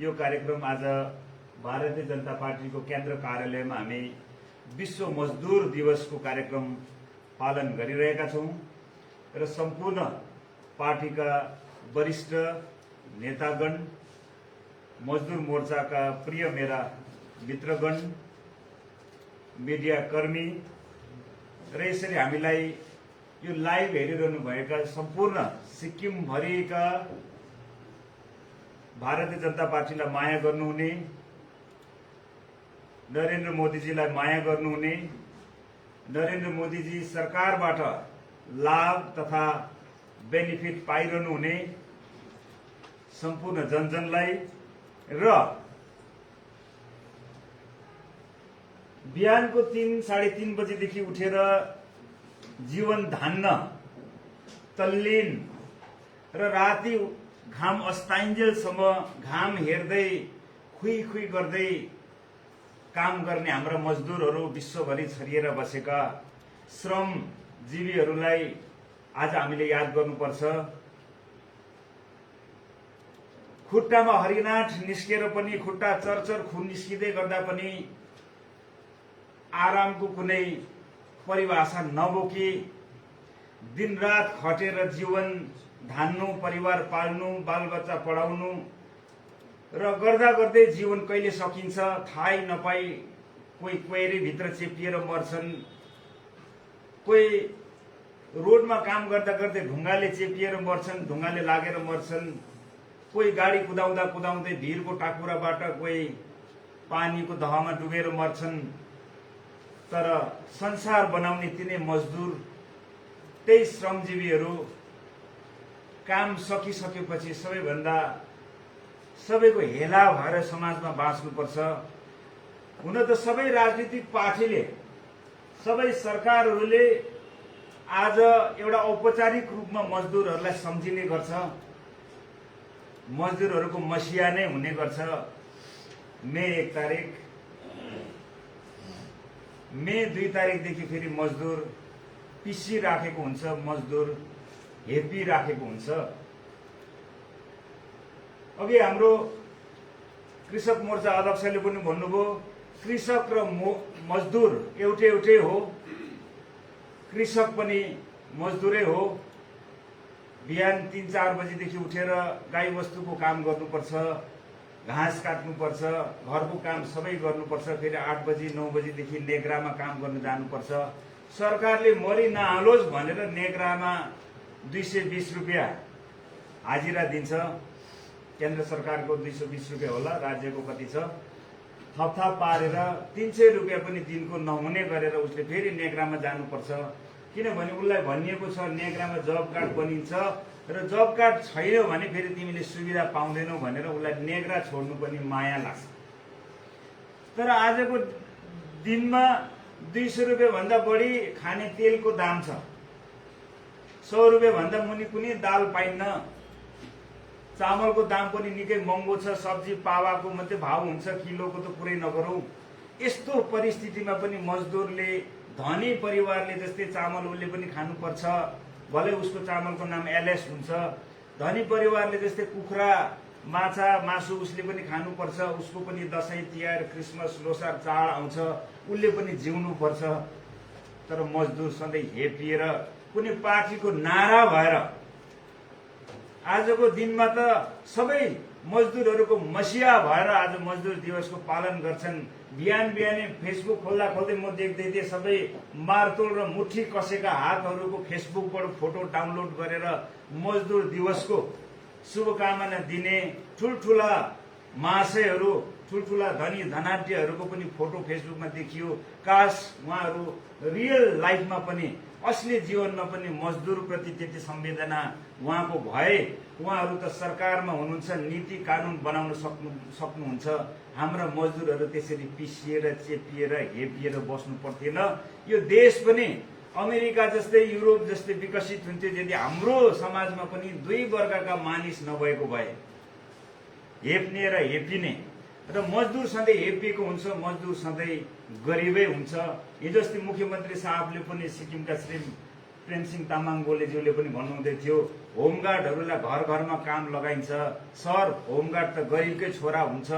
यो कार्यक्रम आज भारतीय जनता पार्टीको केन्द्र कार्यालयमा हामी विश्व मजदूर दिवसको कार्यक्रम पालन गरिरहेका छौं र सम्पूर्ण पार्टीका वरिष्ठ नेतागण, मजदूर मोर्चाका प्रिय मेरा मित्रगण, मीडिया कर्मी र यसरी हामीलाई यो लाइभ हेरिरहनु भएका सम्पूर्ण सिक्किम भरिका भारतीय जनता पार्टीलाई माया गर्नुहुने, नरेन्द्र मोदीजीलाई माया गर्नुहुने, नरेन्द्र मोदीजी सरकारबाट लाभ तथा बेनिफिट पाइरहनु हुने सम्पूर्ण जनजनलाई र बिहानको 3-3:30 बजेदेखि उठेर जीवन धान्न तल्लीन र राति घाम अस्ताइन्जेलसम्म घाम हेर्दै खुइ गर्दै काम गर्ने हाम्रा मजदुरहरू विश्वभरि छरिएर बसेका श्रमजीवीहरूलाई आज हामीले याद गर्नुपर्छ। खुट्टामा हरिनाथ निस्केर पनि, खुट्टा चरचर खुन निस्किँदै गर्दा पनि आरामको कुनै परिभाषा नबोकी दिनरात खटेर जीवन धान्नु, परिवार पाल्नु, बालबच्चा पढाउनु र गर्दा गर्दै जीवन कहिले सकिन्छ थाहै नपाई कोही क्वेरी भित्र चेपिएर मर्छन्, कोही रोडमा काम गर्दा गर्दै ढुङ्गाले चेपिएर मर्छन्, ढुङ्गाले लागेर मर्छन्, कोही गाडी कुदाउँदा कुदाउँदै भिरको टाकुराबाट कोही पानीको दहमा डुबेर मर्छन्। तर संसार बनाउने तिनै मजदुर, त्यही श्रमजीवीहरू काम सकिसकेपछि सबैको हेला भएर समाजमा बाँच्नुपर्छ। हुन त सबै राजनीतिक पार्टीले, सबै सरकारहरूले आज एउटा औपचारिक रूपमा मजदुरहरूलाई सम्झिने गर्छ, मजदुरहरूको मसिया नै हुने गर्छ। मे 1 तारिक, मे 2 तारिकदेखि फेरि मजदुर पिसिराखेको हुन्छ, मजदुर हेपी राखेको हुन्छ। अघि हाम्रो कृषक मोर्चा अध्यक्षले पनि भन्नुभयो, कृषक र मजदुर एउटै हो, कृषक पनि मजदुरै हो। बिहान 3-4 बजेदेखि उठेर गाई वस्तुको काम गर्नुपर्छ, घाँस काट्नुपर्छ, घरको काम सबै गर्नुपर्छ, फेरि 8 बजे 9 बजेदेखि नेग्रामा काम गर्न जानुपर्छ। सरकारले मरि नहालोस् भनेर नेग्रामा 220 रुपियाँ हाजिरा दिन्छ। केन्द्र सरकारको 220 रुपियाँ होला, राज्यको कति छ, थपथाप पारेर 300 रुपियाँ पनि दिनको नहुने गरेर उसले फेरि नेग्रामा जानुपर्छ। किनभने उसलाई भनिएको छ नेग्रामा जब कार्ड बनिन्छ र जब कार्ड छैन भने फेरि तिमीले सुविधा पाउँदैनौ भनेर उसलाई नेग्रा छोड्नु पनि माया लाग्छ। तर आजको दिनमा 200 रुपियाँ भन्दा बढी खाने तेलको दाम छ, 100 रुपियाँ भन्दा मुनि कुनै दाल पाइन्न, चामलको दाम पनि निकै महँगो छ, सब्जी पावाको मात्रै भाव हुन्छ, किलोको त पुरै नगरौं। यस्तो परिस्थितिमा पनि मजदुरले, धनी परिवारले जस्तै चामल उसले पनि खानुपर्छ, भले उसको चामलको नाम एलएस हुन्छ। धनी परिवारले जस्तै कुखुरा, माछा, मासु उसले पनि खानुपर्छ, उसको पनि दशैं तिहार, क्रिसमस, लोसार चाड आउँछ, उसले पनि जिउनु पर्छ। तर मजदुर सधैँ हेपिएर कुनै पार्टीको नारा भएर आजको दिनमा त सबै मजदुरहरूको मसिया भएर आज मजदुर दिवसको पालन गर्छन्। बिहानै फेसबुक खोल्दा खोल्दै म देख्दै थिएँ सबै मारतोल र मुठी कसेका हातहरूको फेसबुकबाट फोटो डाउनलोड गरेर मजदुर दिवसको शुभकामना दिने ठुल्ठुला महाशयहरू, ठुल्ठुला धनी धनाढ्यहरूको पनि फोटो फेसबुकमा देखियो। काश उहाँहरू रियल लाइफमा पनि, असली जीवनमा पनि मजदुर प्रति त्यति संवेदना उहाँको भए उहाँहरू त सरकारमा हुनुहुन्छ, नीति कानून बनाउन सक्नुहुन्छ। हाम्रा मजदुरहरू त्यसरी पिसिएर, चेपिएर, हेपिएर बस्नु पर्थेन। यो देश पनि अमेरिका जस्तै, युरोप जस्तै विकसित हुन्थ्यो यदि हाम्रो समाजमा पनि दुई वर्गका मानिस नभएको भए, हेप्ने र हेपिने। र मजदुर सधैँ हेपिएको हुन्छ, मजदुर सधैँ गरिबै हुन्छ। हिजो अस्ति मुख्यमन्त्री साहबले पनि, सिक्किमका श्री प्रेमसिंह तामाङ गोलेज्यूले पनि भन्नुहुँदै थियो, होमगार्डहरूलाई घर घरमा काम लगाइन्छ। सर, होमगार्ड त गरिबकै छोरा हुन्छ,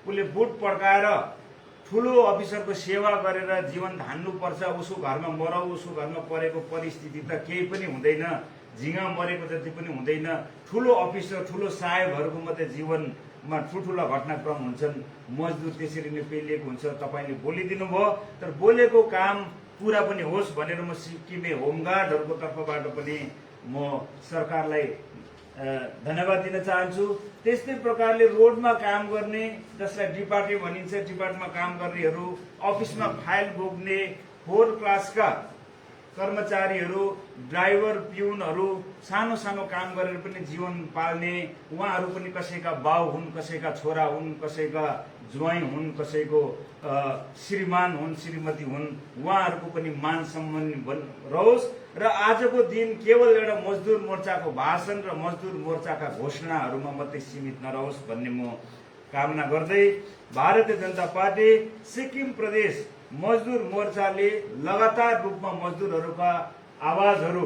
उसले बुट पड्काएर ठुलो अफिसरको सेवा गरेर जीवन धान्नुपर्छ, उसको घरमा मरौ, उसको घरमा परेको परिस्थिति त केही पनि हुँदैन, झिङ्गा मरेको जति पनि हुँदैन। ठुलो अफिसर ठुलो साहेबहरूको मात्रै जीवनमा ठुल्ठुला घटनाक्रम हुन्छन्। मजदुर त्यसरी नै पेलिएको हुन्छ। तपाईँले बोलिदिनु भयो, तर बोलेको काम पुरा पनि होस् भनेर म सिक्किमे होमगार्डहरूको तर्फबाट पनि म सरकारलाई धन्यवाद दिन चाहन्छु। त्यस्तै प्रकारले रोडमा काम गर्ने, जसलाई डिपार्टे भनिन्छ, डिपार्टमा काम गर्नेहरू, अफिसमा फाइल बोक्ने, 4 क्लासका कर्मचारीहरू, ड्राइभर, पिउनहरू, सानो सानो काम गरेर पनि जीवन पाल्ने, उहाँहरू पनि कसैका बाउ हुन्, कसैका छोरा हुन्, कसैका ज्वाइँ हुन्, कसैको श्रीमान हुन्, श्रीमती हुन्, उहाँहरूको पनि मान सम्मान रहोस्। र आजको दिन केवल एउटा मजदुर मोर्चाको भाषण र मजदुर मोर्चाका घोषणाहरूमा मात्रै सीमित नरहोस् भन्ने म कामना गर्दै, भारतीय जनता पार्टी सिक्किम प्रदेश मजदुर मोर्चाले लगातार रूपमा मजदुरहरूका आवाजहरू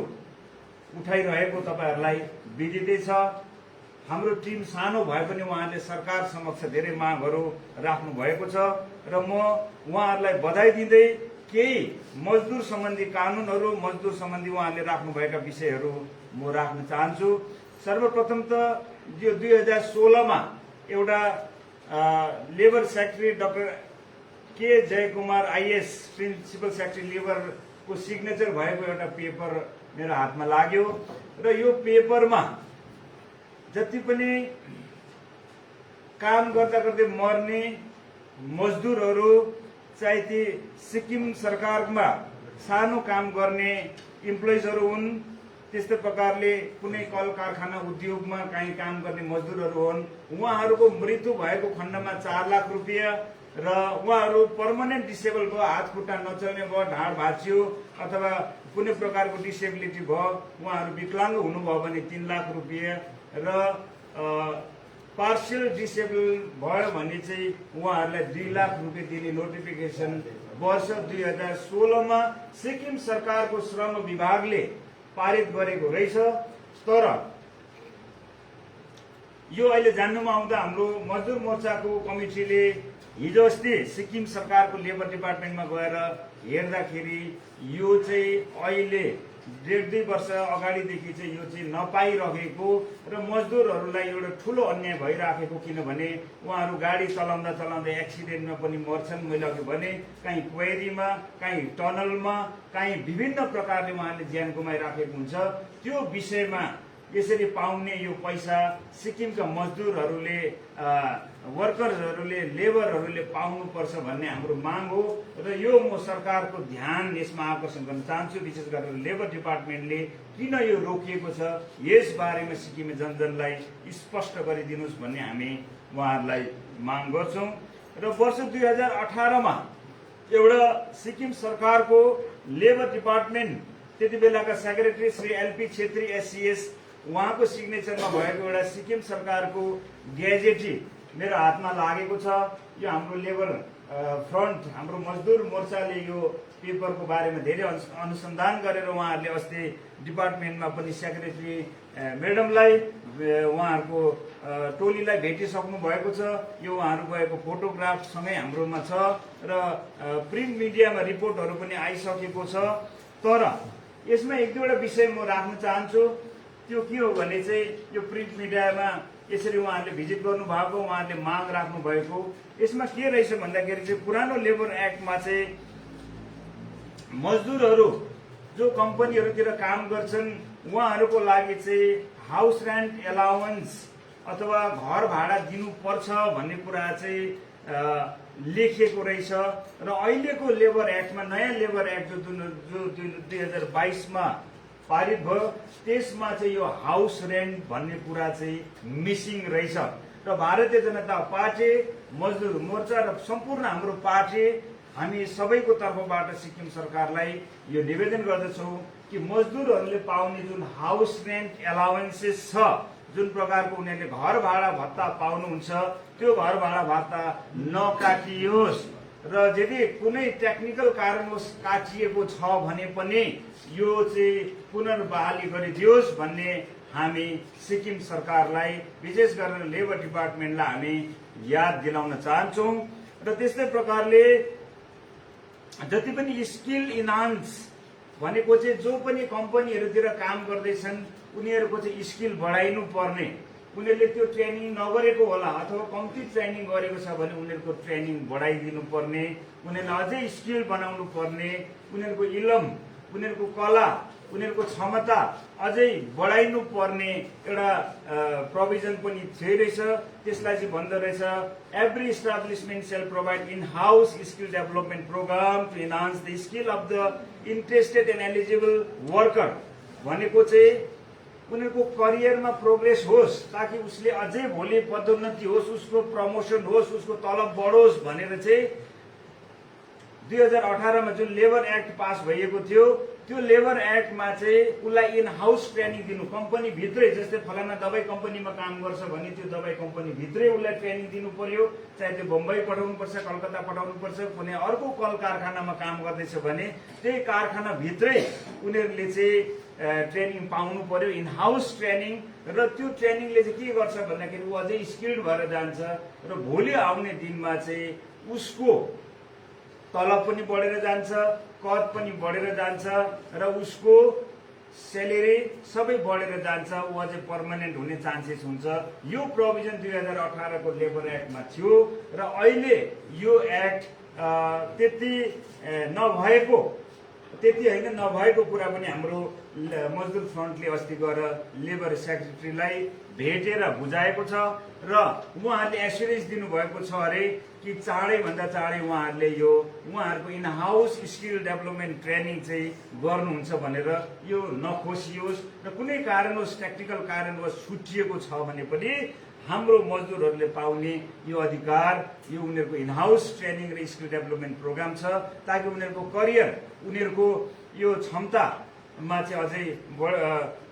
उठाइरहेको तपाईँहरूलाई विदितै छ। हाम्रो टिम सानो भए पनि उहाँले सरकार समक्ष धेरै मागहरू राख्नु भएको छ र म उहाँहरूलाई बधाई दिँदै केही मजदुर सम्बन्धी कानुनहरू, मजदुर सम्बन्धी उहाँले राख्नुभएका विषयहरू म राख्न चाहन्छु। सर्वप्रथम त यो 2016 मा एउटा labour secretary doctor K Jayakumar IAS principal secretary लेबरको सिग्नेचर भएको एउटा पेपर मेरो हातमा लाग्यो र यो पेपरमा जति पनि काम गर्दा गर्दै मर्ने मजदुरहरू, चाहे ती सिक्किम सरकारमा सानो काम गर्ने इम्प्लोइजहरू हुन्, त्यस्तै प्रकारले कुनै कल कारखाना उद्योगमा कहीँ काम गर्ने मजदुरहरू हुन्, उहाँहरूको मृत्यु भएको खण्डमा 4 लाख रुपियाँ र उहाँहरू पर्मानेन्ट डिसेबल भयो, हात खुट्टा नचल्ने भयो, ढाड भाँचियो अथवा कुनै प्रकारको डिसेबिलिटी भयो, उहाँहरू विकलाङ्ग हुनुभयो भने 3 लाख रुपियाँ र पार्शियल डिसेबल भयो भने चाहिँ उहाँहरूलाई 2 लाख रुपियाँ दिने नोटिफिकेसन वर्ष 2016 मा सिक्किम सरकारको श्रम विभागले पारित गरेको रहेछ। तर यो अहिले जान्नुमा आउँदा हाम्रो मजदुर मोर्चाको कमिटीले हिजो अस्ति सिक्किम सरकारको लेबर डिपार्टमेन्टमा गएर हेर्दाखेरि यो चाहिँ अहिले 1.5 वर्ष अगाडिदेखि चाहिँ यो चाहिँ नपाइरहेको र मजदुरहरूलाई एउटा ठुलो अन्याय भइराखेको, किनभने उहाँहरू गाडी चलाउँदा चलाउँदै एक्सिडेन्टमा पनि मर्छन्। मैले अघि भने कहीँ क्वेरीमा, कहीँ टनलमा, कहीँ विभिन्न प्रकारले उहाँले ज्यान गुमाइराखेको हुन्छ। त्यो विषयमा यसरी पाउने यो पैसा सिक्किमका मजदुरहरूले, वर्कर्सहरूले, लेबरहरूले पाउनुपर्छ भन्ने हाम्रो माग हो र यो म सरकारको ध्यान यसमा आकर्षण गर्न चाहन्छु। विशेष गरेर लेबर डिपार्टमेन्टले किन यो रोकिएको छ यस बारेमा सिक्किमे जनजनलाई स्पष्ट गरिदिनुहोस् भन्ने हामी उहाँहरूलाई माग गर्छौं। र वर्ष 2018 मा एउटा सिक्किम सरकारको लेबर डिपार्टमेन्ट त्यति बेलाका secretary Shri LP Chhetri SCS, उहाँको सिग्नेचरमा भएको एउटा सिक्किम सरकारको ग्याजेटी मेरो हातमा लागेको छ। यो हाम्रो लेबर फ्रन्ट, हाम्रो मजदुर मोर्चाले यो पेपरको बारेमा धेरै अनुसन्धान गरेर उहाँहरूले अस्ति डिपार्टमेन्टमा पनि सेक्रेटरी म्याडमलाई, उहाँहरूको टोलीलाई भेटिसक्नु भएको छ। यो उहाँहरू गएको फोटोग्राफ सँगै हाम्रोमा छ र प्रिन्ट मिडियामा रिपोर्टहरू पनि आइसकेको छ। तर यसमा 1-2 विषय म राख्न चाहन्छु। त्यो के हो भने चाहिँ यो प्रिन्ट मिडियामा यसरी उहाँहरूले भिजिट गर्नुभएको, उहाँहरूले माग राख्नु भएको, यसमा के रहेछ भन्दाखेरि चाहिँ पुरानो लेबर एक्टमा चाहिँ मजदुरहरू जो कम्पनीहरूतिर काम गर्छन् उहाँहरूको लागि चाहिँ हाउस रेन्ट एलाउन्स अथवा घर भाडा दिनुपर्छ भन्ने कुरा चाहिँ लेखिएको रहेछ। र अहिलेको लेबर एक्टमा, नयाँ लेबर एक्ट जो 2022 मा पारित भयो, त्यसमा चाहिँ यो हाउस रेन्ट भन्ने कुरा चाहिँ मिसिङ रहेछ। र भारतीय जनता पार्टी, मजदुर मोर्चा र सम्पूर्ण हाम्रो पार्टी, हामी सबैको तर्फबाट सिक्किम सरकारलाई यो निवेदन गर्दछौं कि मजदुरहरूले पाउने जुन हाउस रेन्ट एलाउन्सेस छ, जुन प्रकारको उनीहरूले घर भाडा भत्ता पाउनुहुन्छ, त्यो घर भाडा भत्ता नकाटियोस् र यदि कुनै टेक्निकल कारणवश काटिएको छ भने पनि यो चाहिँ पुनर्बहाली गरिदियोस् भन्ने हामी सिक्किम सरकारलाई विशेष गरेर लेबर डिपार्टमेन्टलाई हामी याद दिलाउन चाहन्छौँ। र त्यस्तै प्रकारले जति पनि स्किल इन्हान्स भनेको चाहिँ जो पनि कम्पनीहरूतिर काम गर्दैछन् उनीहरूको चाहिँ स्किल बढाइनु पर्ने, उनीहरूले त्यो ट्रेनिङ नगरेको होला अथवा कम्ती ट्रेनिङ गरेको छ भने उनीहरूको ट्रेनिङ बढाइदिनु पर्ने, उनीहरूलाई अझै स्किल बनाउनु पर्ने, उनीहरूको इलम, उनीहरूको कला, उनीहरूको क्षमता अझै बढाइनु पर्ने एउटा प्रोभिजन पनि थियो रहेछ। त्यसलाई चाहिँ भन्दो रहेछ every establishment shall provide in house skill development programme to enhance the skill of the interested and eligible worker. भनेको चाहिँ उनीहरूको करियरमा प्रोग्रेस होस् ताकि उसले अझै भोलि पदोन्नति होस्, उसको प्रमोसन होस्, उसको तलब बढोस् भनेर चाहिँ 2018 मा जुन लेबर एक्ट पास भएको थियो त्यो लेबर एक्टमा चाहिँ उसलाई इन हाउस ट्रेनिङ दिनु, कम्पनी भित्रै, जस्तै फलाना दबाई कम्पनीमा काम गर्छ भने त्यो दबाई कम्पनी भित्रै उसलाई ट्रेनिङ दिनु पर्यो, चाहे त्यो बम्बई पठाउनु पर्छ, कलकत्ता पठाउनु पर्छ, कुनै अर्को कल कारखानामा काम गर्दैछ भने त्यही कारखाना भित्रै उनीहरूले चाहिँ ट्रेनिङ पाउनु पर्यो, इन हाउस ट्रेनिङ। र त्यो ट्रेनिङले चाहिँ के गर्छ भन्दाखेरि ऊ अझै स्किल्ड भएर जान्छ र भोलि आउने दिनमा चाहिँ उसको तलब पनि बढेर जान्छ, कद पनि बढेर जान्छ र उसको सेलेरी सबै बढेर जान्छ, ऊ अझै पर्मानेन्ट हुने चान्सेस हुन्छ। यो प्रोभिजन 2018 को लेबर एक्टमा थियो र अहिले यो एक्ट त्यति होइन नभएको कुरा पनि हाम्रो मजदुर फ्रन्टले अस्ति गएर लेबर सेक्रेटरीलाई भेटेर बुझाएको छ र उहाँहरूले एस्युरेन्स दिनुभएको छ अरे कि चाँडैभन्दा चाँडै उहाँहरूले यो उहाँहरूको in house skill development training चाहिँ गर्नुहुन्छ भनेर यो नखोसियोस् र कुनै कारणवश टेक्निकल कारणवश छुटिएको छ भने पनि हाम्रो मजदुरहरूले पाउने यो अधिकार, यो उनीहरूको इन हाउस ट्रेनिङ र स्किल डेभलपमेन्ट प्रोग्राम छ ताकि उनीहरूको करियर, उनीहरूको यो क्षमतामा चाहिँ अझै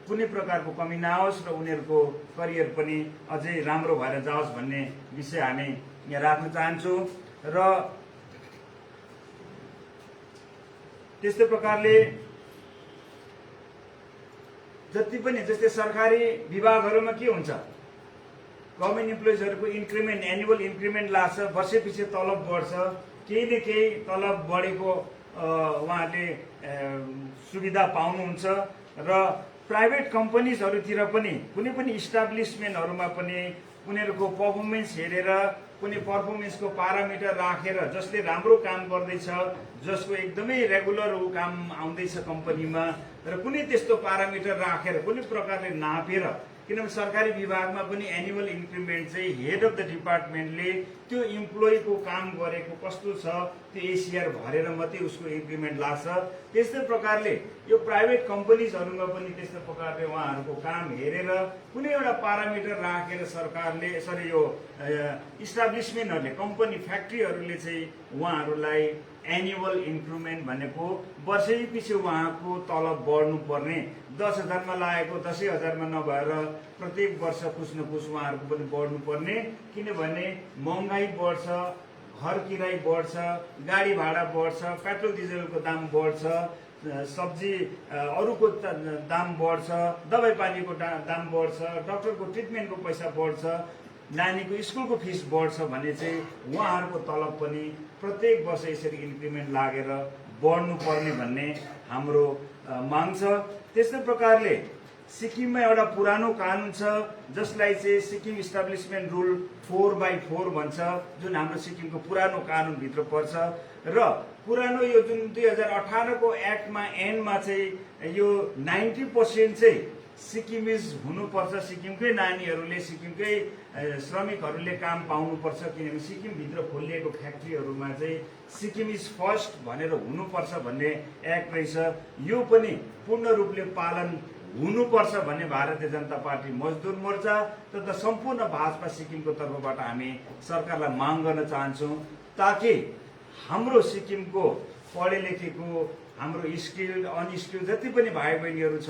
कुनै प्रकारको कमी नआओस् र उनीहरूको करियर पनि अझै राम्रो भएर जाओस् भन्ने विषय हामी यहाँ राख्न चाहन्छौँ। र त्यस्तै प्रकारले जति पनि जस्तै सरकारी विभागहरूमा के हुन्छ, गभर्मेन्ट इम्प्लोइजहरूको इन्क्रिमेन्ट, एनुअल इन्क्रिमेन्ट लाग्छ, वर्षैपछि तलब बढ्छ, केही न केही तलब बढेको उहाँहरूले सुविधा पाउनुहुन्छ। र प्राइभेट कम्पनीजहरूतिर पनि कुनै पनि इस्टाब्लिसमेन्टहरूमा पनि उनीहरूको पर्फर्मेन्स हेरेर, कुनै पर्फर्मेन्सको पारामिटर राखेर, जसले राम्रो काम गर्दैछ, जसको एकदमै रेगुलर काम आउँदैछ कम्पनीमा र कुनै त्यस्तो पारामिटर राखेर कुनै प्रकारले नापेर, किनभने सरकारी विभागमा पनि एनुअल इन्क्रिमेन्ट चाहिँ हेड अफ द डिपार्टमेन्टले त्यो इम्प्लोइको काम गरेको कस्तो छ त्यो एसिआर भरेर मात्रै उसको इन्क्रिमेन्ट लाग्छ। त्यस्तै प्रकारले यो प्राइभेट कम्पनीजहरूमा पनि त्यस्तै प्रकारले उहाँहरूको काम हेरेर कुनै एउटा पारामिटर राखेर सरकारले, यो इस्टाब्लिसमेन्टहरूले, कम्पनी फ्याक्ट्रीहरूले चाहिँ उहाँहरूलाई एनुअल इन्क्रिमेन्ट भनेको वर्षैपछि उहाँको तलब बढ्नु पर्ने, 10,000 मा लागेको 10,000 मा नभएर प्रत्येक वर्ष कुछ न कुछ उहाँहरूको पनि बढ्नु पर्ने, किनभने महँगाई बढ्छ, घर किराय बढ्छ, गाडी भाडा बढ्छ, पेट्रोल डिजलको दाम बढ्छ, सब्जी अरूको दाम बढ्छ, दबाई पानीको दाम बढ्छ, डक्टरको ट्रिटमेन्टको पैसा बढ्छ, नानीको स्कुलको फिस बढ्छ भने चाहिँ उहाँहरूको तलब पनि प्रत्येक वर्ष यसरी इन्क्रिमेन्ट लागेर बढ्नु पर्ने भन्ने हाम्रो माग छ। त्यस्तै प्रकारले सिक्किममा एउटा पुरानो कानुन छ जसलाई चाहिँ सिक्किम इस्टाब्लिसमेन्ट रुल 4/4 भन्छ, जुन हाम्रो सिक्किमको पुरानो कानुनभित्र पर्छ। र पुरानो यो जुन 2018 को एक्टमा एन्डमा चाहिँ यो 90% चाहिँ सिक्किमिज हुनुपर्छ, सिक्किमकै नानीहरूले, सिक्किमकै श्रमिकहरूले काम पाउनुपर्छ, किनभने सिक्किमभित्र खोलिएको फ्याक्ट्रीहरूमा चाहिँ सिक्किम इज फर्स्ट भनेर हुनुपर्छ भन्ने एक्ट रहेछ। यो पनि पूर्ण रूपले पालन हुनुपर्छ भन्ने भारतीय जनता पार्टी मजदुर मोर्चा तथा सम्पूर्ण भाजपा सिक्किमको तर्फबाट हामी सरकारलाई माग गर्न चाहन्छौँ ताकि हाम्रो सिक्किमको पढे लेखेको, हाम्रो स्किल्ड, अनस्किल्ड जति पनि भाइ बहिनीहरू छ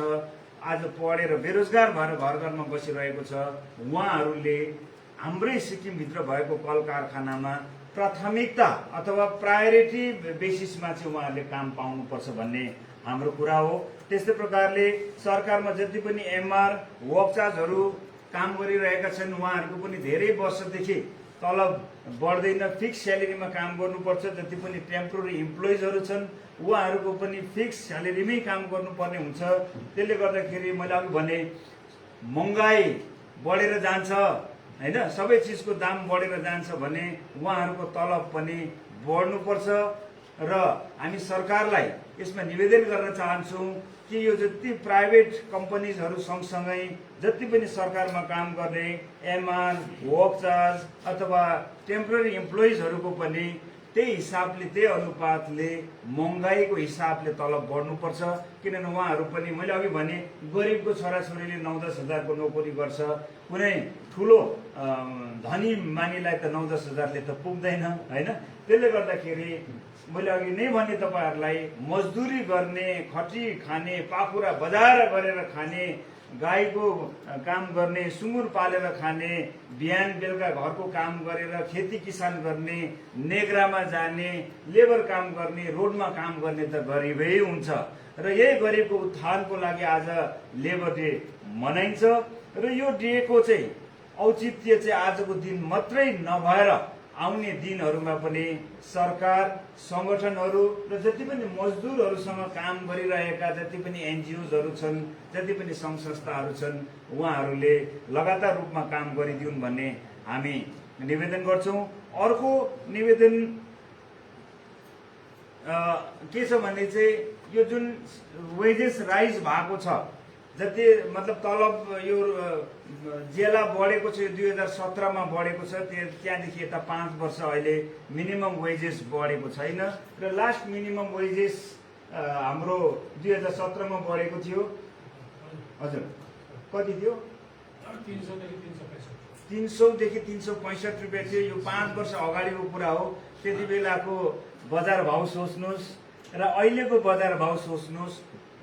आज पढेर बेरोजगार भएर घर घरमा बसिरहेको छ, उहाँहरूले हाम्रै सिक्किमभित्र भएको कल कारखानामा प्राथमिकता अथवा प्रायोरिटी बेसिसमा चाहिँ उहाँहरूले काम पाउनुपर्छ भन्ने हाम्रो कुरा हो। त्यस्तै प्रकारले सरकारमा जति पनि एमआर वर्कचार्जहरू काम गरिरहेका छन् उहाँहरूको पनि धेरै वर्षदेखि तलब बढ्दैन, फिक्स स्यालेरीमा काम गर्नुपर्छ। जति पनि टेम्पोररी इम्प्लोइजहरू छन् उहाँहरूको पनि फिक्स स्यालेरीमै काम गर्नुपर्ने हुन्छ। त्यसले गर्दाखेरि मैले अघि भने महँगाई बढेर जान्छ हैन, सबै चिजको दाम बढेर जान्छ भने उहाँहरूको तलब पनि बढ्नुपर्छ। र हामी सरकारलाई यसमा निवेदन गर्न चाहन्छौँ कि यो जति प्राइभेट कम्पनीजहरू सँगसँगै जति पनि सरकारमा काम गर्ने एमआर वर्कचार्ज अथवा टेम्पोररी इम्प्लोइजहरूको पनि त्यही हिसाबले त्यही अनुपातले महँगाईको हिसाबले तलब बढ्नुपर्छ। किनभने उहाँहरू पनि मैले अघि भने गरिबको छोराछोरीले 9-10 हजारको नोकरी गर्छ, कुनै ठुलो धनी मानिलाई त 9-10 हजारले त पुग्दैन हैन। त्यसले गर्दाखेरि मैले अघि नै भने तपाईहरुलाई मजदुरी गर्ने, खटी खाने, पाखुरा बजार गरेर खाने, गाईको काम गर्ने, सुँगुर पालेर खाने, बिहान बेलुका घरको काम गरेर खेती किसान गर्ने, नेग्रामा जाने, लेबर काम गर्ने, रोडमा काम गर्ने त गरिबै हुन्छ। र यही गरिबको उत्थानको लागि आज लेबर डे मनाइन्छ। र यो डेको चाहिँ औचित्य चाहिँ आजको दिन मात्रै नभएर आउने दिनहरूमा पनि सरकार, संगठनहरू र जति पनि मजदुरहरूसँग काम गरिरहेका जति पनि एनजिओजहरू छन्, जति पनि सङ्घ संस्थाहरू छन् उहाँहरूले लगातार रूपमा काम गरिदिउन् भन्ने हामी निवेदन गर्छौँ। अर्को निवेदन के छ भने चाहिँ यो जुन वेजेस राइज भएको छ, जति मतलब तलब यो जेला बढेको छ, 2017 मा बढेको छ, त्यहाँदेखि यता 5 वर्ष अहिले मिनिमम वेजेस बढेको छैन। र लास्ट मिनिमम वेजेस हाम्रो 2017 मा बढेको थियो। हजुर कति थियो? 300 देखि 365 रुपियाँ थियो। यो 5 वर्ष अगाडिको कुरा हो। त्यति बेलाको बजार भाउ सोच्नुहोस् र अहिलेको बजार भाउ सोच्नुहोस्,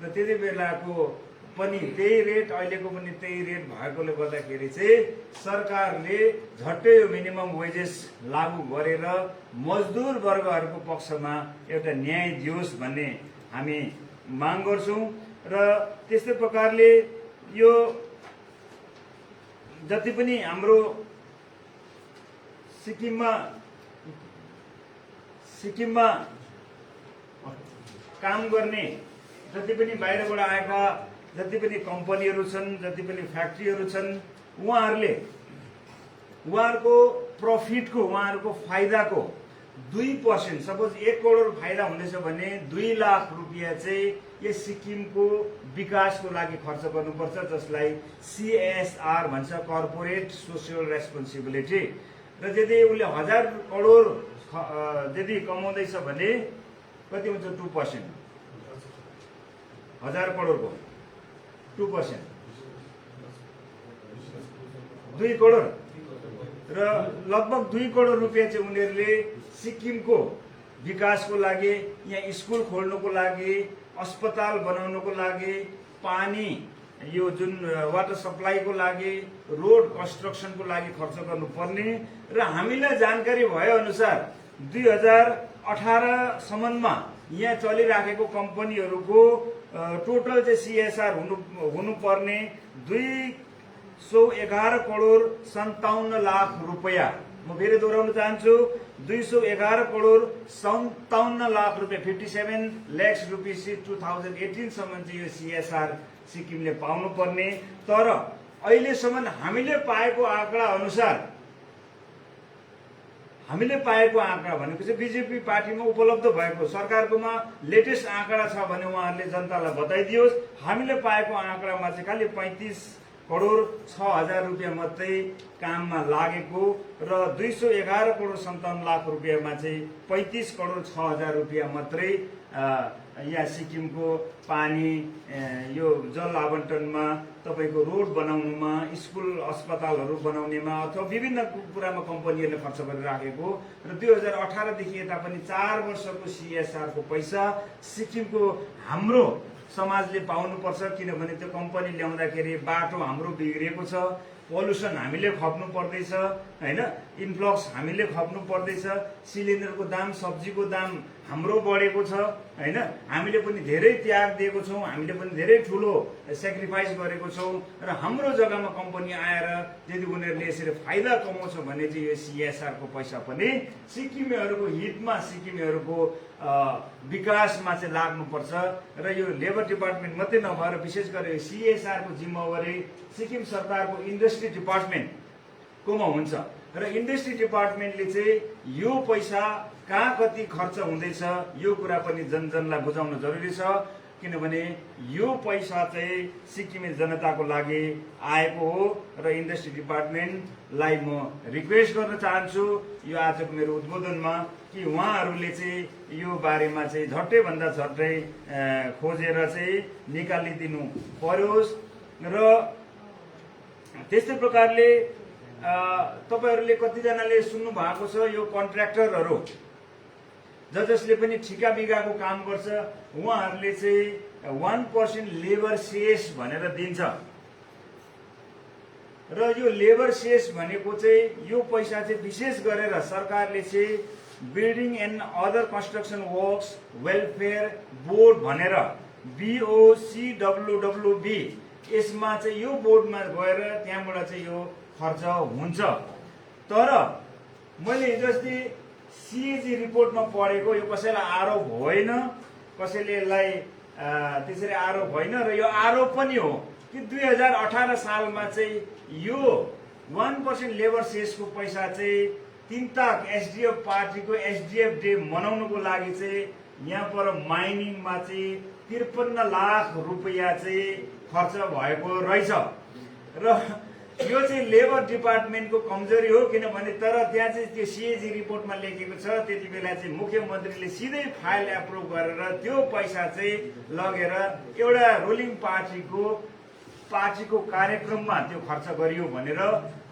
र त्यति बेलाको पनि त्यही रेट अहिलेको पनि त्यही रेट भएकोले गर्दाखेरि चाहिँ सरकारले झट्टै यो मिनिमम वेजेस लागू गरेर मजदुर वर्गहरूको पक्षमा एउटा न्याय दियोस् भन्ने हामी माग गर्छौँ। र त्यस्तै प्रकारले यो जति पनि हाम्रो सिक्किममा काम गर्ने जति पनि बाहिरबाट आएका जति पनि कम्पनीहरू छन्, जति पनि फ्याक्ट्रीहरू छन्, उहाँहरूको प्रफिटको, उहाँहरूको फाइदाको 2%, सपोज 1 करोड फाइदा हुँदैछ भने 2 लाख रुपियाँ चाहिँ यस सिक्किमको विकासको लागि खर्च गर्नुपर्छ, जसलाई CSR भन्छ, कर्पोरेट सोसियल रेस्पोन्सिबिलिटी। र यदि उसले 1000 करोड यदि कमाउँदैछ भने कति हुन्छ? 2%। 1000 करोडको 2%, 2 करोड। र लगभग 2 करोड रुपियाँ चाहिँ उनीहरूले सिक्किमको विकासको लागि, यहाँ स्कुल खोल्नुको लागि, अस्पताल बनाउनुको लागि, पानी यो जुन वाटर सप्लाईको लागि, रोड कन्स्ट्रक्सनको लागि खर्च गर्नुपर्ने। र हामीलाई जानकारी भए अनुसार 2018 सम्ममा यहाँ चलिराखेको कम्पनीहरूको टोटल चाहिँ CSR हुनुपर्ने 211 करोड 57 लाख रुपियाँ। म फेरि दोहोऱ्याउन चाहन्छु, 211 करोड 57 लाख रुपियाँ, 57 लाख रुपियाँ 2018 सम्म चाहिँ यो CSR सिक्किमले पाउनु पर्ने। तर अहिलेसम्म हामीले पाएको आँकडा अनुसार, हामीले पाएको आँकडा भनेको चाहिँ बीजेपी पार्टीमा उपलब्ध भएको, सरकारकोमा लेटेस्ट आँकडा छ भने उहाँहरूले जनतालाई बताइदियोस्। हामीले पाएको आँकडामा चाहिँ खालि 35 करोड 6,000 रुपियाँ मात्रै काममा लागेको र 211 करोड 57 लाख रुपियाँमा चाहिँ 35 करोड 6,000 रुपियाँ मात्रै यहाँ सिक्किमको पानी, यो जल आवन्टनमा, तपाईको रोड बनाउनुमा, स्कुल अस्पतालहरू बनाउनेमा अथवा विभिन्न कुरामा कम्पनीहरूले खर्च गरिराखेको। र 2018 देखि यता पनि 4 वर्षको CSR को पैसा सिक्किमको हाम्रो समाजले पाउनुपर्छ। किनभने त्यो कम्पनी ल्याउँदाखेरि बाटो हाम्रो बिग्रिएको छ, पोल्युसन हामीले खप्नु पर्दैछ हैन। इन्फ्लक्स हामीले खप्नु पर्दैछ, सिलिन्डरको दाम, सब्जीको दाम हाम्रो बढेको छ हैन। हामीले पनि धेरै त्याग दिएको छौँ, हामीले पनि धेरै ठुलो सेक्रिफाइस गरेको छौँ र हाम्रो जग्गामा कम्पनी आएर यदि उनीहरूले यसरी फाइदा कमाउँछ भने चाहिँ यो CSR को पैसा पनि सिक्किमेहरूको हितमा, सिक्किमेहरूको विकासमा चाहिँ लाग्नुपर्छ र यो लेबर डिपार्टमेन्ट मात्रै नभएर विशेष गरेर CSR को जिम्मेवारी सिक्किम सरकारको इन्डस्ट्री डिपार्टमेन्टकोमा हुन्छ र इन्डस्ट्री डिपार्टमेन्टले चाहिँ यो पैसा कहाँ कति खर्च हुँदैछ यो कुरा पनि जनजनलाई बुझाउन जरुरी छ, किनभने यो पैसा चाहिँ सिक्किमे जनताको लागि आएको हो र इन्डस्ट्री डिपार्टमेन्टलाई म रिक्वेस्ट गर्न चाहन्छु यो आजको मेरो उद्बोधनमा कि उहाँहरूले चाहिँ यो बारेमा चाहिँ झट्टै भन्दा झट्टै खोजेर चाहिँ निकालिदिनु पर्योस् र त्यस्तै प्रकारले तपाईहरुले कतिजनाले सुन्नु भएको छ यो कन्ट्र्याक्टरहरु जसले पनि ठिका बिगाको काम गर्छ उहाँहरूले चाहिँ 1% लेबर सेस भनेर दिन्छ र यो लेबर सेस भनेको चाहिँ यो पैसा चाहिँ विशेष गरेर सरकारले चाहिँ building and other construction works welfare board भनेर BOCWWB यसमा चाहिँ यो बोर्डमा गएर त्यहाँबाट चाहिँ यो खर्च हुन्छ। तर मैले हिजो अस्ति CAG रिपोर्टमा पढेको यो कसैलाई आरोप होइन, कसैले यसलाई त्यसरी आरोप होइन र यो आरोप पनि हो कि 2018 सालमा चाहिँ यो 1% लेबर सेसको पैसा चाहिँ तिनताक SDF पार्टीको SDF डे मनाउनको लागि चाहिँ यहाँ पर माइनिङमा चाहिँ 53 लाख रुपैयाँ चाहिँ खर्च भएको रहेछ र यो चाहिँ लेबर डिपार्टमेन्टको कमजोरी हो, किनभने तर त्यहाँ चाहिँ त्यो CAG रिपोर्टमा लेखेको छ त्यति बेला चाहिँ मुख्यमन्त्रीले सिधै फाइल एप्रुभ गरेर त्यो पैसा चाहिँ लगेर एउटा रुलिङ पार्टीको कार्यक्रममा त्यो खर्च गरियो भनेर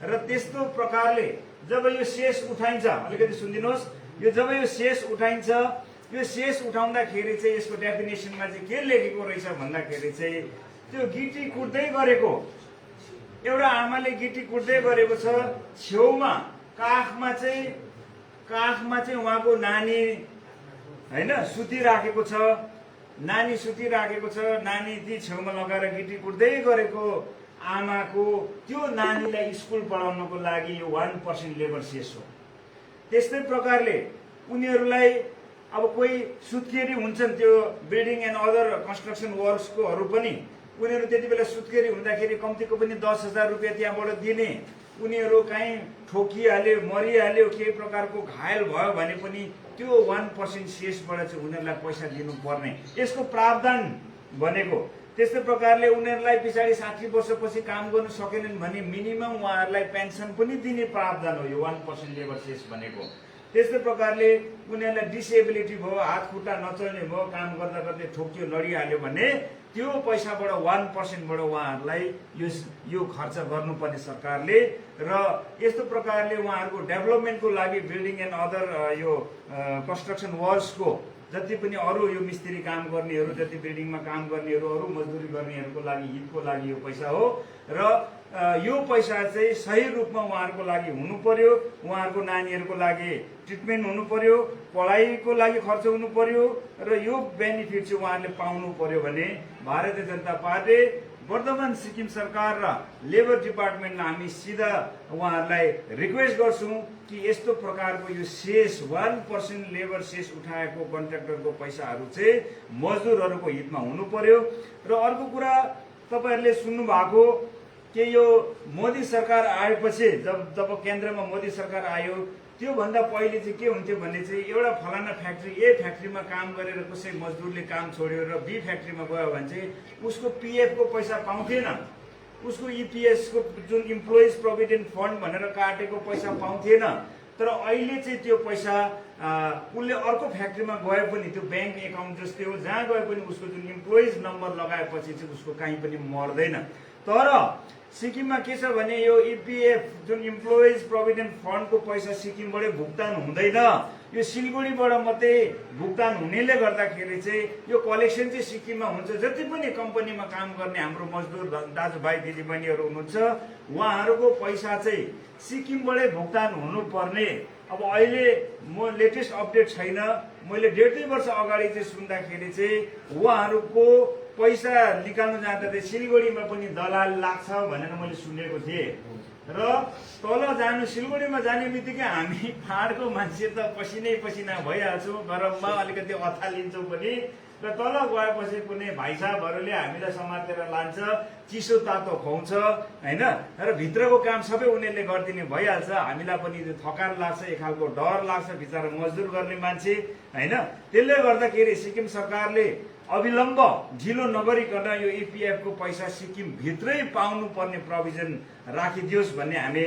र त्यस्तो प्रकारले जब यो सेस उठाइन्छ, अलिकति सुनिदिनुहोस्, यो जब यो सेस उठाइन्छ यो सेस उठाउँदाखेरि चाहिँ यसको डेफिनेसनमा चाहिँ के लेखेको रहेछ भन्दाखेरि चाहिँ त्यो गिटी कुट्दै गरेको एउटा आमाले गिटी कुट्दै गरेको छ, छेउमा काखमा चाहिँ उहाँको नानी हैन सुतिराखेको छ, नानी ती छेउमा लगाएर गिटी कुट्दै गरेको आमाको त्यो नानीलाई स्कुल पढाउनको लागि यो 1% लेबर सेस हो। त्यस्तै प्रकारले उनीहरूलाई अब कोही सुत्केरी हुन्छन् त्यो बिल्डिङ एन्ड अदर कन्स्ट्रक्सन वर्क्सकोहरू पनि उनीहरू त्यति बेला सुत्केरी हुँदाखेरि कम्तीको पनि 10,000 रुपियाँ त्यहाँबाट दिने, उनीहरू कहीँ ठोकिहाल्यो मरिहाल्यो केही प्रकारको घायल भयो भने पनि त्यो 1% सेसबाट चाहिँ उनीहरूलाई पैसा दिनुपर्ने यसको प्रावधान बनेको। त्यस्तै प्रकारले उनीहरूलाई पछाडि 60 वर्षपछि काम गर्न सकेनन् भने मिनिमम उहाँहरूलाई पेन्सन पनि दिने प्रावधान हो यो 1% लेबर सेस भनेको। त्यस्तै प्रकारले उनीहरूलाई डिसेबिलिटी भयो, हात खुट्टा नचल्ने भयो, काम गर्दा गर्दै ठोकियो लडिहाल्यो भने त्यो पैसाबाट 1%बाट उहाँहरूलाई यो खर्च गर्नुपर्ने सरकारले र यस्तो प्रकारले उहाँहरूको डेभलपमेन्टको लागि बिल्डिङ एन्ड अदर यो कन्स्ट्रक्सन वर्क्सको जति पनि अरू यो मिस्त्री काम गर्नेहरू, जति बिल्डिङमा काम गर्नेहरू, अरू मजदुरी गर्नेहरूको लागि हितको लागि यो पैसा हो र यो पैसा चाहिँ सही रूपमा उहाँहरूको लागि हुनु पर्यो, उहाँहरूको नानीहरूको लागि ट्रिटमेन्ट हुनु पर्यो, पढाइको लागि खर्च हुनु पर्यो र यो बेनिफिट चाहिँ उहाँहरूले पाउनु पर्यो भने भारतीय जनता पार्टी वर्तमान सिक्किम सरकार र लेबर डिपार्टमेन्टलाई हामी सिधा उहाँहरूलाई रिक्वेस्ट गर्छौं कि यस्तो प्रकारको यो सेस 1% लेबर सेस उठाएको कन्ट्र्याक्टरको पैसाहरू चाहिँ मजदुरहरूको हितमा हुनु पर्यो। र अर्को कुरा तपाईहरुले सुन्नु भएको कि यो मोदी सरकार आएपछि जब केन्द्रमा मोदी सरकार आयो त्यो भन्दा पहिले चाहिँ के हुन्थ्यो भने चाहिँ एउटा फलाना फ्याक्ट्री ए फ्याक्ट्रीमा काम गरेर कसै मजदुरले काम छोड्यो र बी फ्याक्ट्रीमा गयो भने चाहिँ उसको पीएफ को पैसा पाउँथेन, उसको ईपीएस को जुन इम्प्लोइज प्रोभिडेन्ट फन्ड भनेर काटेको पैसा पाउँथेन। तर अहिले चाहिँ त्यो पैसा उसले अर्को फ्याक्ट्रीमा गए पनि त्यो बैंक एकाउन्ट जस्तै हो, जहाँ गए पनि उसको जुन इम्प्लोइज नम्बर लगाएपछि चाहिँ उसको कहीँ पनि मर्दैन। तर सिक्किममा के छ भने यो इपिएफ जुन इम्प्लोइज प्रोभिडेन्ट फन्डको पैसा सिक्किमबाटै भुक्तान हुँदैन, यो सिलगढीबाट मात्रै भुक्तान हुनेले गर्दाखेरि चाहिँ यो कलेक्सन चाहिँ सिक्किममा हुन्छ। जति पनि कम्पनीमा काम गर्ने हाम्रो मजदुर दाजुभाइ दिदीबहिनीहरू हुनुहुन्छ उहाँहरूको पैसा चाहिँ सिक्किमबाटै भुक्तान हुनुपर्ने। अब अहिले म लेटेस्ट अपडेट छैन, मैले 1.5 वर्ष अगाडि चाहिँ सुन्दाखेरि चाहिँ उहाँहरूको पैसा निकाल्नु जाँदा चाहिँ सिलगढीमा पनि दलाल लाग्छ भनेर मैले सुनेको थिएँ। र तल जानु सिलगढीमा जाने बित्तिकै हामी पहाडको मान्छे त पसिनै पसिना भइहाल्छौँ, गरममा अलिकति अथालिन्छौँ पनि। र तल गएपछि कुनै भाइ साहबहरूले हामीलाई समातेर लान्छ, चिसो तातो खुवाउँछ होइन, र भित्रको काम सबै उनीहरूले गरिदिने भइहाल्छ। हामीलाई पनि थकान लाग्छ, एक खालको डर लाग्छ, बिचरा मजदुर गर्ने मान्छे होइन। त्यसले गर्दाखेरि सिक्किम सरकारले अविलम्ब ढिलो नगरिकन यो इपिएफको पैसा सिक्किम भित्रै पाउनु पर्ने प्रोभिजन राखिदियोस् भन्ने हामी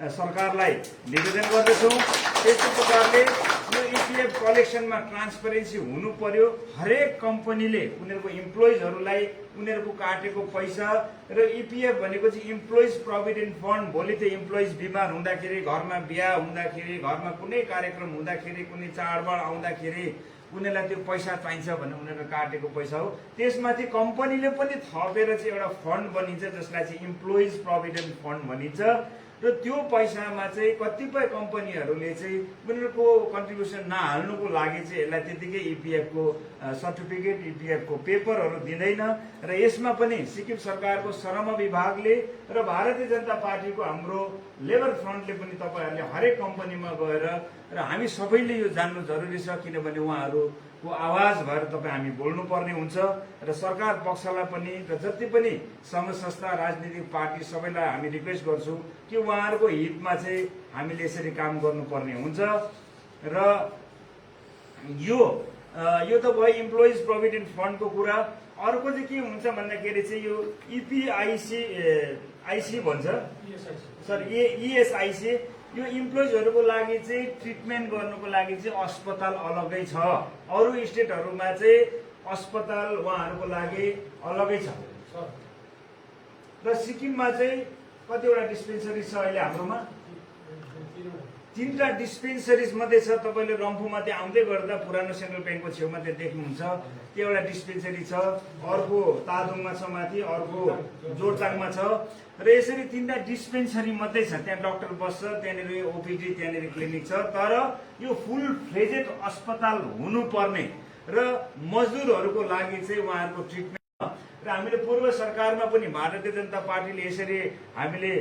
सरकारलाई निवेदन गर्दछौँ। त्यस्तै प्रकारले यो इपिएफ कलेक्सनमा ट्रान्सपरेन्सी हुनु पर्यो। हरेक कम्पनीले उनीहरूको इम्प्लोइजहरूलाई उनीहरूको काटेको पैसा र इपिएफ भनेको चाहिँ इम्प्लोइज प्रोभिडेन्ट फन्ड, भोलि त्यो इम्प्लोइज बिमार हुँदाखेरि, घरमा बिहा हुँदाखेरि, घरमा कुनै कार्यक्रम हुँदाखेरि, कुनै चाडबाड आउँदाखेरि उनीहरूलाई त्यो पैसा चाहिन्छ भने उनीहरूले काटेको पैसा हो। त्यसमाथि कम्पनीले पनि थपेर चाहिँ एउटा फन्ड बनिन्छ जसलाई चाहिँ इम्प्लोइज प्रोभिडेन्ट फन्ड भनिन्छ। र त्यो पैसामा चाहिँ कतिपय कम्पनीहरूले चाहिँ उनीहरूको कन्ट्रिब्युसन नहाल्नुको लागि चाहिँ यसलाई त्यतिकै इपिएफको सर्टिफिकेट, इपिएफको पेपरहरू दिँदैन। र यसमा पनि सिक्किम सरकारको श्रम विभागले र भारतीय जनता पार्टीको हाम्रो लेबर फ्रन्टले पनि तपाईँहरूले हरेक कम्पनीमा गएर र हामी सबैले यो जान्नु जरुरी छ, किनभने उहाँहरूको आवाज भएर तपाईँ हामी बोल्नुपर्ने हुन्छ। र सरकार पक्षलाई पनि र जति पनि सङ्घ संस्था, राजनीतिक पार्टी सबैलाई हामी रिक्वेस्ट गर्छौँ कि उहाँहरूको हितमा चाहिँ हामीले यसरी काम गर्नुपर्ने हुन्छ। र यो त भयो इम्प्लोइज प्रोभिडेन्ट फन्डको कुरा। अर्को चाहिँ के हुन्छ भन्दाखेरि चाहिँ यो आइसी भन्छ सर, इएसआइसी, यो इम्प्लोइजहरूको लागि चाहिँ ट्रिटमेन्ट गर्नुको लागि चाहिँ अस्पताल अलगै छ। अरू स्टेटहरूमा चाहिँ अस्पताल उहाँहरूको लागि अलगै छ। र सिक्किममा चाहिँ कतिवटा डिस्पेन्सरी छ अहिले हाम्रोमा? 3टा डिस्पेन्सरिज मात्रै छ। तपाईँले रम्फूमा त्यहाँ आउँदै गर्दा पुरानो सेन्ट्रल ब्याङ्कको छेउमा त्यहाँ देख्नुहुन्छ, त्यो एउटा डिस्पेन्सरी छ। अर्को तादोङमा छ, माथि अर्को जोरताङमा छ। र यसरी 3टा डिस्पेन्सरी मात्रै छ। त्यहाँ डाक्टर बस्छ, त्यहाँनिर ओपिडी, त्यहाँनिर क्लिनिक छ। तर यो फुल फ्लेजेड अस्पताल हुनुपर्ने र मजदुरहरूको लागि चाहिँ उहाँहरूको ट्रिटमेन्ट र हामीले पूर्व सरकारमा पनि भारतीय जनता पार्टीले यसरी हामीले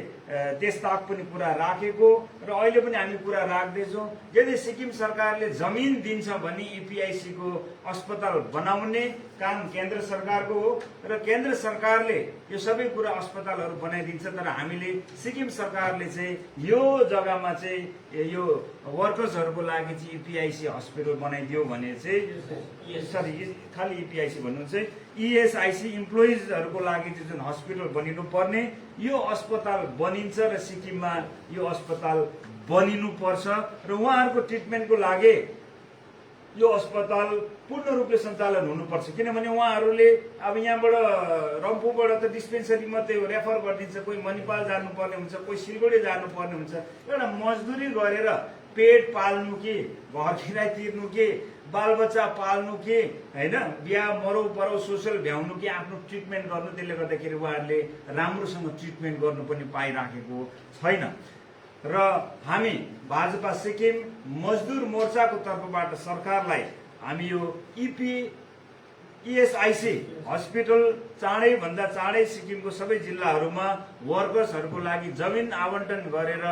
त्यसताक पनि कुरा राखेको र अहिले पनि हामी कुरा राख्दैछौँ। यदि सिक्किम सरकारले जमिन दिन्छ भने इपिआइसी को अस्पताल बनाउने काम केन्द्र सरकारको हो र केन्द्र सरकारले यो सबै कुरा अस्पतालहरू बनाइदिन्छ। तर हामीले सिक्किम सरकारले चाहिँ यो जग्गामा चाहिँ यो वर्कर्सहरूको लागि चाहिँ इपिआइसी हस्पिटल बनाइदियो भने चाहिँ, सरी खालि इपिआइसी भन्नु चाहिँ इएसआइसी इम्प्लोइजहरूको लागि चाहिँ जुन हस्पिटल बनिनु पर्ने, यो अस्पताल बनिन्छ र सिक्किममा यो अस्पताल बनिनु पर्छ र उहाँहरूको ट्रिटमेन्टको लागि यो अस्पताल पूर्ण रूपले सञ्चालन हुनुपर्छ। किनभने उहाँहरूले अब यहाँबाट रम्फूबाट त डिस्पेन्सरी मात्रै रेफर गरिदिन्छ, कोही मणिपाल जानुपर्ने हुन्छ, कोही सिलगढी जानुपर्ने हुन्छ। एउटा मजदुरी गरेर पेट पाल्नु कि, घर किराय तिर्नु कि, बालबच्चा पाल्नु कि होइन, बिहा मरौ परौ सोसल भ्याउनु कि आफ्नो ट्रिटमेन्ट गर्नु, त्यसले गर्दाखेरि उहाँहरूले राम्रोसँग ट्रिटमेन्ट गर्नु पनि पाइराखेको छैन। र हामी भाजपा सिक्किम मजदुर मोर्चाको तर्फबाट सरकारलाई हामी यो इएसआइसी हस्पिटल चाँडै भन्दा चाँडै सिक्किमको सबै जिल्लाहरूमा वर्कर्सहरूको लागि जमिन आवन्टन गरेर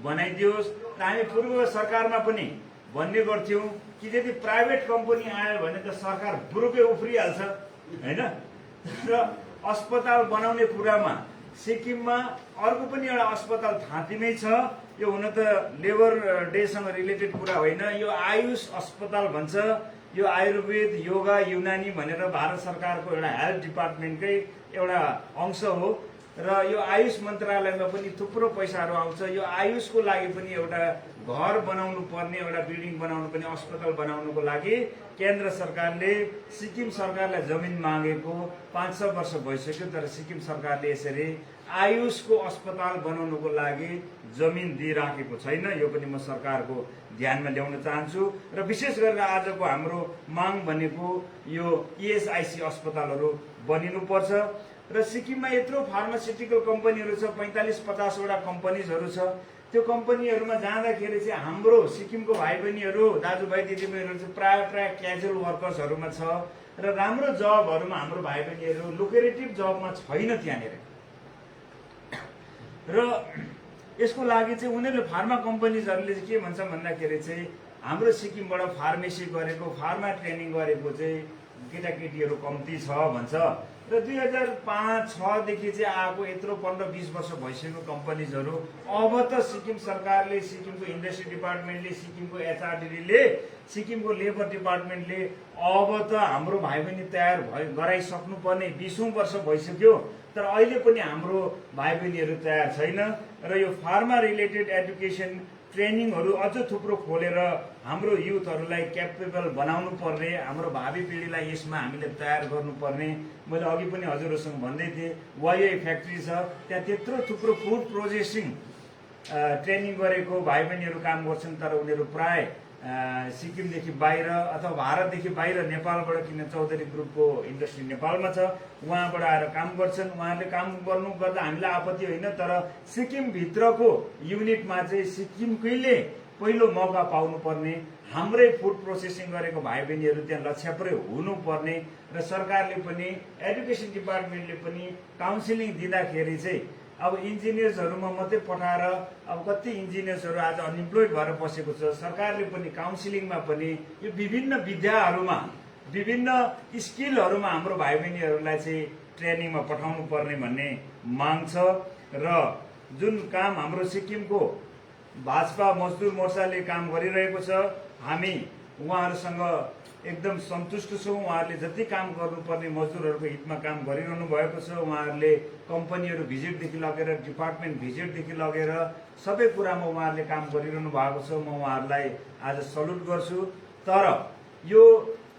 बनाइदियोस्। र हामी पूर्व सरकारमा पनि भन्ने गर्थ्यौँ कि यदि प्राइभेट कम्पनी आयो भने त सरकार बुरुकै उफ्रिहाल्छ होइन। र अस्पताल बनाउने कुरामा सिक्किममा अर्को पनि एउटा अस्पताल थाँतीमै छ। यो हुन त लेबर डेसँग रिलेटेड कुरा होइन, यो आयुष अस्पताल भन्छ। यो आयुर्वेद, योगा, युनानी भनेर भारत सरकारको एउटा हेल्थ डिपार्टमेन्टकै एउटा अंश हो। र यो आयुष मन्त्रालयमा पनि थुप्रो पैसाहरू आउँछ। यो आयुषको लागि पनि एउटा घर बनाउनु पर्ने, एउटा बिल्डिङ बनाउनु पनि, अस्पताल बनाउनुको लागि केन्द्र सरकारले सिक्किम सरकारलाई जमिन मागेको 5-6 वर्ष भइसक्यो, तर सिक्किम सरकारले यसरी आयुषको अस्पताल बनाउनुको लागि जमिन दिइराखेको छैन। यो पनि म सरकारको ध्यानमा ल्याउन चाहन्छु। र विशेष गरेर आजको हाम्रो माग भनेको यो ESIC अस्पतालहरू बनिनुपर्छ। र सिक्किममा यत्रो फार्मास्युटिकल कम्पनीहरू छ, 45-50 वटा कम्पनीजहरू छ। त्यो कम्पनीहरूमा जाँदाखेरि चाहिँ हाम्रो सिक्किमको भाइ बहिनीहरू, दाजुभाइ दिदीबहिनीहरू चाहिँ प्राय क्याजुअल वर्कर्सहरूमा छ र राम्रो जबहरूमा हाम्रो भाइ बहिनीहरू लुक्रेटिभ जबमा छैन त्यहाँनिर। र यसको लागि चाहिँ उनीहरूले फार्मा कम्पनीजहरूले चाहिँ के भन्छ भन्दाखेरि चाहिँ हाम्रो सिक्किमबाट फार्मेसी गरेको, फार्मा ट्रेनिङ गरेको चाहिँ केटाकेटीहरू कम्ती छ भन्छ। र 2005-06 देखि चाहिँ आएको यत्रो 15-20 वर्ष भइसक्यो कम्पनीजहरू। अब त सिक्किम सरकारले, सिक्किमको इन्डस्ट्री डिपार्टमेन्टले, सिक्किमको HRDले, सिक्किमको लेबर डिपार्टमेन्टले अब त हाम्रो भाइ बहिनी तयार गराइसक्नु पर्ने 20औं वर्ष भइसक्यो, तर अहिले पनि हाम्रो भाइ बहिनीहरू तयार छैन। र यो फार्मा रिलेटेड एजुकेसन ट्रेनिङहरू अझ थुप्रो खोलेर हाम्रो युथहरूलाई क्यापेबल बनाउनु पर्ने, हाम्रो भावी पिँढीलाई यसमा हामीले तयार गर्नुपर्ने। मैले अघि पनि हजुरहरूसँग भन्दै थिएँ, YI फ्याक्ट्री छ, त्यहाँ त्यत्रो थुप्रो फुड प्रोसेसिङ ट्रेनिङ गरेको भाइ बहिनीहरू काम गर्छन्, तर उनीहरू प्राय सिक्किमदेखि बाहिर अथवा भारतदेखि बाहिर, नेपालबाट, किन चौधरी ग्रुपको इन्डस्ट्री नेपालमा छ, उहाँबाट आएर काम गर्छन्। उहाँहरूले काम गर्दा हामीलाई आपत्ति होइन, तर सिक्किमभित्रको युनिटमा चाहिँ सिक्किमकैले पहिलो मौका पाउनुपर्ने, हाम्रै फुड प्रोसेसिङ गरेको भाइ बहिनीहरू त्यहाँ लक्ष्यप्रै हुनुपर्ने। र सरकारले पनि, एजुकेसन डिपार्टमेन्टले पनि काउन्सिलिङ दिँदाखेरि चाहिँ अब इन्जिनियर्सहरूमा मात्रै पठाएर अब कति इन्जिनियर्सहरू आज अनइम्प्लोइड भएर बसेको छ। सरकारले पनि काउन्सिलिङमा पनि यो विभिन्न विद्याहरूमा, विभिन्न स्किलहरूमा हाम्रो भाइ बहिनीहरूलाई चाहिँ ट्रेनिङमा पठाउनु पर्ने भन्ने माग छ। र जुन काम हाम्रो सिक्किमको भाजपा मजदुर मोर्चाले काम गरिरहेको छ, हामी उहाँहरूसँग एकदम सन्तुष्ट छौँ। उहाँहरूले जति काम गर्नुपर्ने मजदुरहरूको हितमा काम गरिरहनु भएको छ। उहाँहरूले कम्पनीहरू भिजिटदेखि लगेर, डिपार्टमेन्ट भिजिटदेखि लगेर सबै कुरामा उहाँहरूले काम गरिरहनु भएको छ। म उहाँहरूलाई आज सल्युट गर्छु। तर यो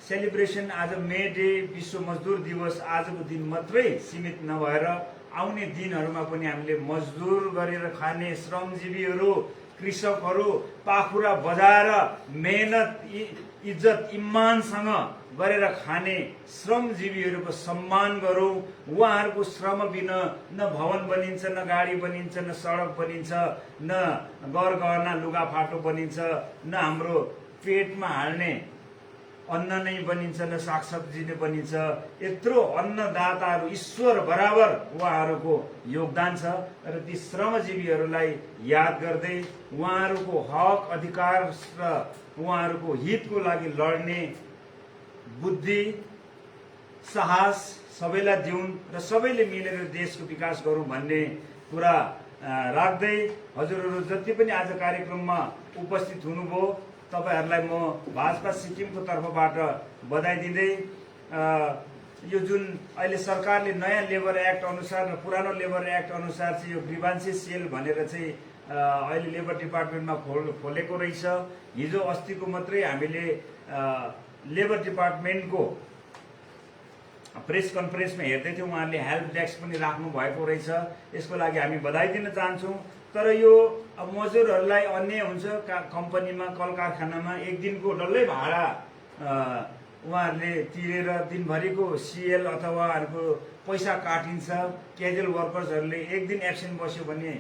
सेलिब्रेसन आज मे डे, विश्व मजदुर दिवस आजको दिन मात्रै सीमित नभएर आउने दिनहरूमा पनि हामीले मजदुर गरेर खाने श्रमजीवीहरू, कृषकहरू, पाखुरा बजाएर मेहनत, इज्जत, इम्मानसँग गरेर खाने श्रमजीवीहरूको सम्मान गरौँ। उहाँहरूको श्रम बिना न भवन बनिन्छ, न गाडी बनिन्छ, न सडक बनिन्छ, न गरगहना लुगाफाटो बनिन्छ, न हाम्रो पेटमा हाल्ने अन्न नै बनिन्छ, न सागसब्जी नै बनिन्छ। यत्रो अन्नदाताहरू ईश्वर बराबर उहाँहरूको योगदान छ। र ती श्रमजीवीहरूलाई याद गर्दै उहाँहरूको हक अधिकार र उहाँहरूको हितको लागि लड्ने बुद्धि, साहस सबैलाई दिउन् र सबैले मिलेर देशको विकास गरौँ भन्ने कुरा राख्दै हजुरहरू जति पनि आज कार्यक्रममा उपस्थित हुनुभयो, तपाईहरूलाई म भाजपा सिक्किमको तर्फबाट बधाई दिँदै यो जुन अहिले सरकारले नयाँ लेबर एक्ट अनुसार र पुरानो लेबर एक्ट अनुसार चाहिँ यो ग्रिभान्सेस सेल भनेर चाहिँ अहिले लेबर डिपार्टमेन्टमा खोलेको रहेछ। हिजो अस्तिको मात्रै हामीले लेबर डिपार्टमेन्टको प्रेस कन्फरेन्समा हेर्दै थियौँ, उहाँहरूले हेल्प डेस्क पनि राख्नु भएको रहेछ। यसको लागि हामी बधाई दिन चाहन्छौँ। तर यो अब मजदुरहरूलाई अन्याय हुन्छ, कम्पनीमा, कल कारखानामा एक दिनको डल्लै भाडा उहाँहरूले तिरेर दिनभरिको CL अथवा उहाँहरूको पैसा काटिन्छ। क्याजुअल वर्कर्सहरूले एक दिन एब्सेन्ट बस्यो भने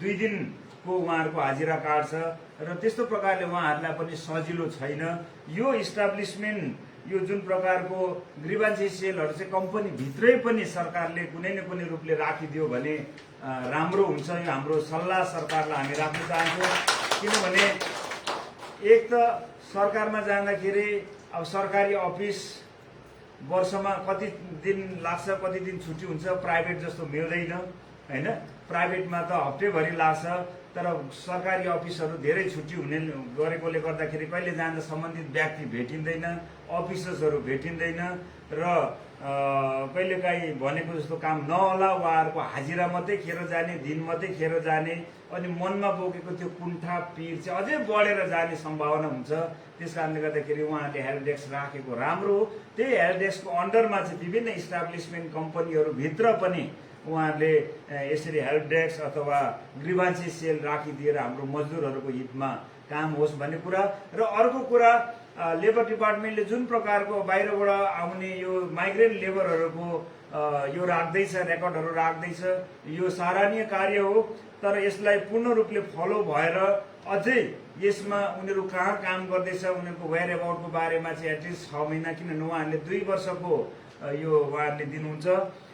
2 दिनको उहाँहरूको हाजिरा काट्छ र त्यस्तो प्रकारले उहाँहरूलाई पनि सजिलो छैन। यो इस्टाब्लिसमेन्ट, यो जुन प्रकारको ग्रिभान्सेस सेलहरू चाहिँ कम्पनी भित्रै पनि सरकारले कुनै न कुनै रूपले राखिदियो भने राम्रो हुन्छ। यो हाम्रो सल्लाह सरकारलाई हामी राख्न चाहन्छौँ। किनभने एक त सरकारमा जाँदाखेरि अब सरकारी अफिस वर्षमा कति दिन लाग्छ, कति दिन छुट्टी हुन्छ, प्राइभेट जस्तो मिल्दैन हैन। प्राइभेटमा त हप्तैभरि लाग्छ। तर सरकारी अफिसहरू धेरै छुट्टी हुने गरेकोले गर्दाखेरि कहिले जाँदा सम्बन्धित व्यक्ति भेटिँदैन, अफिसर्सहरू भेटिँदैन र कहिलेकाहीँ भनेको जस्तो काम नहोला, उहाँहरूको हाजिरा मात्रै खेर जाने, दिन मात्रै खेर जाने, अनि मनमा बोकेको त्यो कुण्ठा पीर चाहिँ अझै बढेर जाने सम्भावना हुन्छ। त्यस कारणले गर्दाखेरि उहाँहरूले हेल्प डेस्क राखेको राम्रो हो। त्यही हेल्प डेस्कको अन्डरमा चाहिँ विभिन्न इस्टाब्लिसमेन्ट कम्पनीहरूभित्र पनि उहाँहरूले यसरी हेल्प डेस्क अथवा ग्रिभान्सी सेल राखिदिएर हाम्रो मजदुरहरूको हितमा काम होस् भन्ने कुरा। र अर्को कुरा, लेबर डिपार्टमेन्टले जुन प्रकारको बाहिरबाट आउने यो माइग्रेन्ट लेबरहरूको यो राख्दैछ, रेकर्डहरू राख्दैछ, यो सराहनीय कार्य हो। तर यसलाई पूर्ण रूपले फलो भएर अझै यसमा उनीहरू कहाँ काम गर्दैछ, उनीहरूको वेयर एबाउटको बारेमा चाहिँ एटलिस्ट 6 महिना, किनभने उहाँहरूले 2 वर्षको यो उहाँहरूले दिनुहुन्छ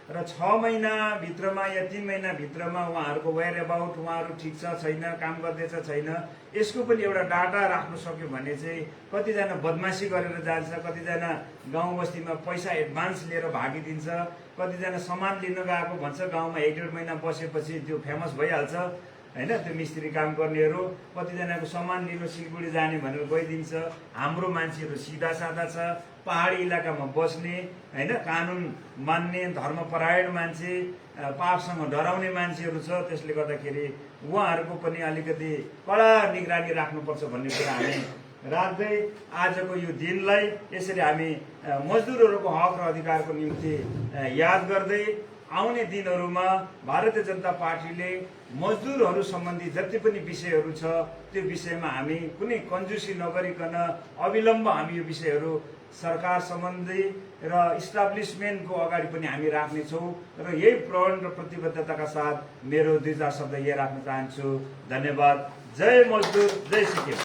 र 6 महिनाभित्रमा या 3 महिनाभित्रमा उहाँहरूको वेयर एबाउट, उहाँहरू ठिक छ छैन, काम गर्दैछ छैन, यसको पनि एउटा डाटा राख्नु सक्यो भने चाहिँ कतिजना बदमासी गरेर जान्छ, कतिजना गाउँ बस्तीमा पैसा एडभान्स लिएर भागिदिन्छ, कतिजना सामान लिन गएको भन्छ गाउँमा 1-1.5 महिना बसेपछि त्यो फेमस भइहाल्छ हैन। त्यो मिस्त्री काम गर्नेहरू कतिजनाको सामान लिनु सिलगढी जाने भनेर गइदिन्छ। हाम्रो मान्छेहरू सिधा सादा छ, पहाडी इलाकामा बस्ने हैन, कानुन मान्ने, धर्मपरायण मान्छे, पापसँग डराउने मान्छेहरू छ। त्यसले गर्दाखेरि उहाँहरूको पनि अलिकति कडा निगरानी राख्नुपर्छ भन्ने कुरा हामी राख्दै आजको यो दिनलाई यसरी हामी मजदुरहरूको हक र अधिकारको निम्ति याद गर्दै आउने दिनहरूमा भारतीय जनता पार्टीले मजदुरहरू सम्बन्धी जति पनि विषयहरू छ त्यो विषयमा हामी कुनै कन्जुसी नगरिकन अविलम्ब हामी यो विषयहरू सरकार सम्बन्धी र इस्टाब्लिसमेन्टको अगाडि पनि हामी राख्नेछौँ र यही प्रण र प्रतिबद्धताका साथ मेरो 2-4 शब्द यही राख्न चाहन्छु। धन्यवाद। जय मजदुर, जय सिक्किम।